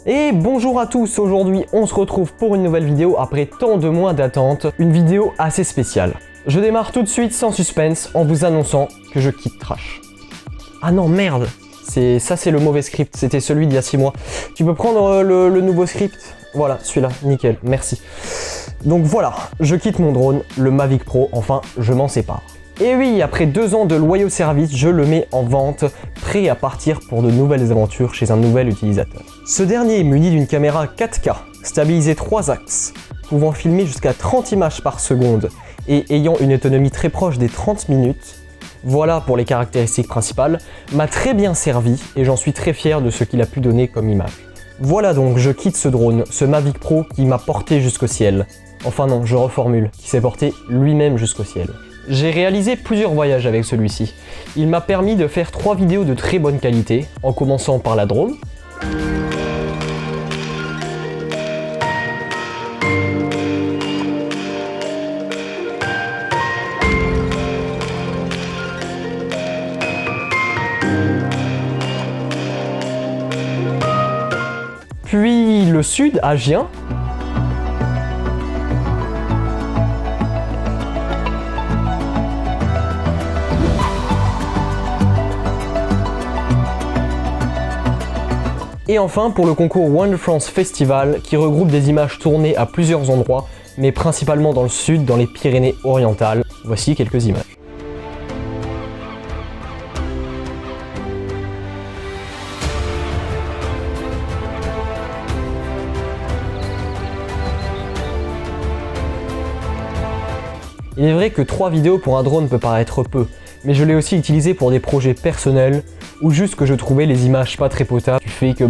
Et bonjour à tous, aujourd'hui on se retrouve pour une nouvelle vidéo après tant de mois d'attente, une vidéo assez spéciale. Je démarre tout de suite sans suspense en vous annonçant que je quitte Trash. Ah non merde, ça c'est le mauvais script, c'était celui d'il y a 6 mois. Tu peux prendre le nouveau script? Voilà, celui-là, nickel, merci. Donc voilà, je quitte mon drone, le Mavic Pro, enfin je m'en sépare. Et oui, après 2 ans de loyaux services, je le mets en vente, prêt à partir pour de nouvelles aventures chez un nouvel utilisateur. Ce dernier est muni d'une caméra 4K, stabilisée 3 axes, pouvant filmer jusqu'à 30 images par seconde et ayant une autonomie très proche des 30 minutes, voilà pour les caractéristiques principales, m'a très bien servi et j'en suis très fier de ce qu'il a pu donner comme image. Voilà donc, je quitte ce drone, ce Mavic Pro qui m'a porté jusqu'au ciel. Enfin non, je reformule, qui s'est porté lui-même jusqu'au ciel. J'ai réalisé plusieurs voyages avec celui-ci. Il m'a permis de faire 3 vidéos de très bonne qualité, en commençant par la drone. Puis le sud, à Gien. Et enfin pour le concours Wonder France Festival qui regroupe des images tournées à plusieurs endroits, mais principalement dans le sud, dans les Pyrénées-Orientales. Voici quelques images. Il est vrai que 3 vidéos pour un drone peut paraître peu, mais je l'ai aussi utilisé pour des projets personnels ou juste que je trouvais les images pas très potables du fait que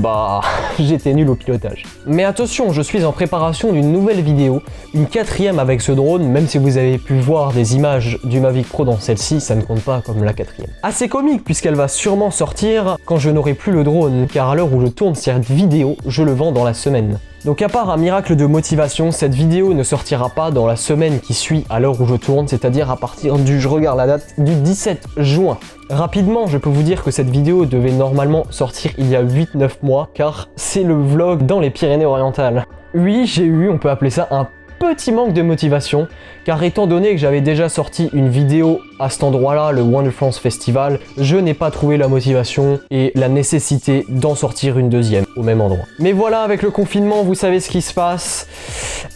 j'étais nul au pilotage. Mais attention, je suis en préparation d'une nouvelle vidéo, une 4e avec ce drone, même si vous avez pu voir des images du Mavic Pro dans celle-ci, ça ne compte pas comme la 4e. Assez comique puisqu'elle va sûrement sortir quand je n'aurai plus le drone, car à l'heure où je tourne cette vidéo, je le vends dans la semaine. Donc à part un miracle de motivation, cette vidéo ne sortira pas dans la semaine qui suit à l'heure où je tourne, c'est-à-dire à partir du, je regarde la date, du 17 juin. Rapidement, je peux vous dire que cette vidéo devait normalement sortir il y a 8-9 mois, car c'est le vlog dans les Pyrénées-Orientales. Oui, j'ai eu, on peut appeler ça un petit manque de motivation, car étant donné que j'avais déjà sorti une vidéo à cet endroit-là, le Wonder France Festival, je n'ai pas trouvé la motivation et la nécessité d'en sortir une deuxième au même endroit. Mais voilà, avec le confinement, vous savez ce qui se passe,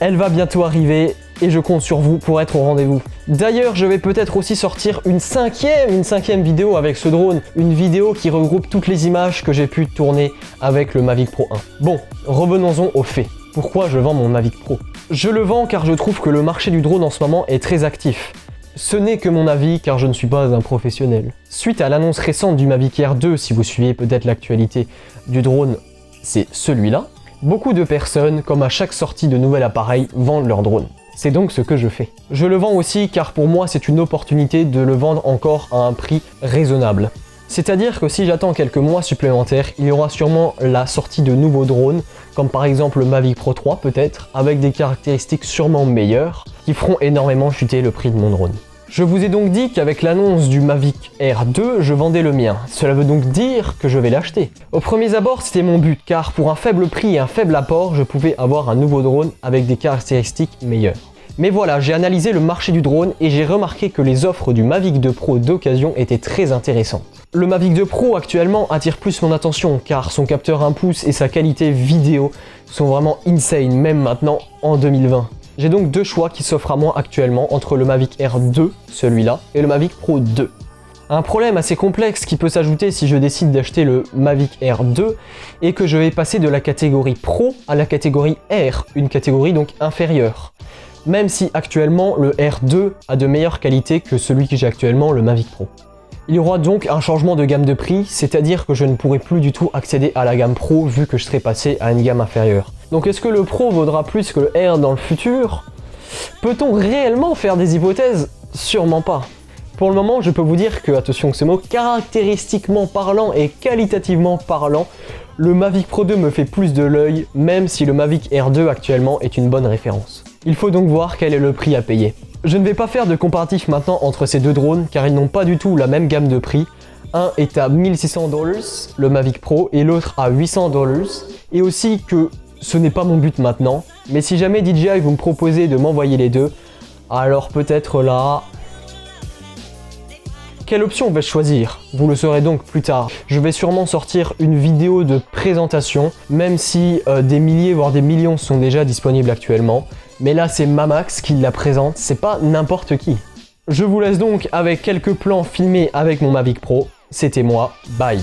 elle va bientôt arriver et je compte sur vous pour être au rendez-vous. D'ailleurs, je vais peut-être aussi sortir une cinquième vidéo avec ce drone, une vidéo qui regroupe toutes les images que j'ai pu tourner avec le Mavic Pro 1. Bon, revenons-en aux faits. Pourquoi je vends mon Mavic Pro? Je le vends car je trouve que le marché du drone en ce moment est très actif. Ce n'est que mon avis car je ne suis pas un professionnel. Suite à l'annonce récente du Mavic Air 2, si vous suivez peut-être l'actualité du drone, c'est celui-là. Beaucoup de personnes, comme à chaque sortie de nouvel appareil, vendent leur drone. C'est donc ce que je fais. Je le vends aussi car pour moi c'est une opportunité de le vendre encore à un prix raisonnable. C'est-à-dire que si j'attends quelques mois supplémentaires, il y aura sûrement la sortie de nouveaux drones, comme par exemple le Mavic Pro 3 peut-être, avec des caractéristiques sûrement meilleures, qui feront énormément chuter le prix de mon drone. Je vous ai donc dit qu'avec l'annonce du Mavic Air 2, je vendais le mien. Cela veut donc dire que je vais l'acheter. Au premier abord, c'était mon but, car pour un faible prix et un faible apport, je pouvais avoir un nouveau drone avec des caractéristiques meilleures. Mais voilà, j'ai analysé le marché du drone et j'ai remarqué que les offres du Mavic 2 Pro d'occasion étaient très intéressantes. Le Mavic 2 Pro actuellement attire plus mon attention car son capteur 1 pouce et sa qualité vidéo sont vraiment insane, même maintenant en 2020. J'ai donc 2 choix qui s'offrent à moi actuellement entre le Mavic Air 2, celui-là, et le Mavic Pro 2. Un problème assez complexe qui peut s'ajouter si je décide d'acheter le Mavic Air 2 est que je vais passer de la catégorie Pro à la catégorie Air, une catégorie donc inférieure. Même si actuellement le R2 a de meilleures qualités que celui que j'ai actuellement, le Mavic Pro. Il y aura donc un changement de gamme de prix, c'est-à-dire que je ne pourrai plus du tout accéder à la gamme Pro vu que je serai passé à une gamme inférieure. Donc est-ce que le Pro vaudra plus que le R dans le futur? Peut-on réellement faire des hypothèses? Sûrement pas. Pour le moment, je peux vous dire que, attention que ce mot, caractéristiquement parlant et qualitativement parlant, le Mavic Pro 2 me fait plus de l'œil, même si le Mavic Air 2 actuellement est une bonne référence. Il faut donc voir quel est le prix à payer. Je ne vais pas faire de comparatif maintenant entre ces deux drones car ils n'ont pas du tout la même gamme de prix. un est à 1600 $, le Mavic Pro, et l'autre à 800 $. Et aussi que ce n'est pas mon but maintenant, mais si jamais DJI vous me proposez de m'envoyer les deux, alors peut-être là... Quelle option vais-je choisir? Vous le saurez donc plus tard. Je vais sûrement sortir une vidéo de présentation, même si des milliers voire des millions sont déjà disponibles actuellement. Mais là c'est Mamax qui la présente, c'est pas n'importe qui. Je vous laisse donc avec quelques plans filmés avec mon Mavic Pro. C'était moi, bye.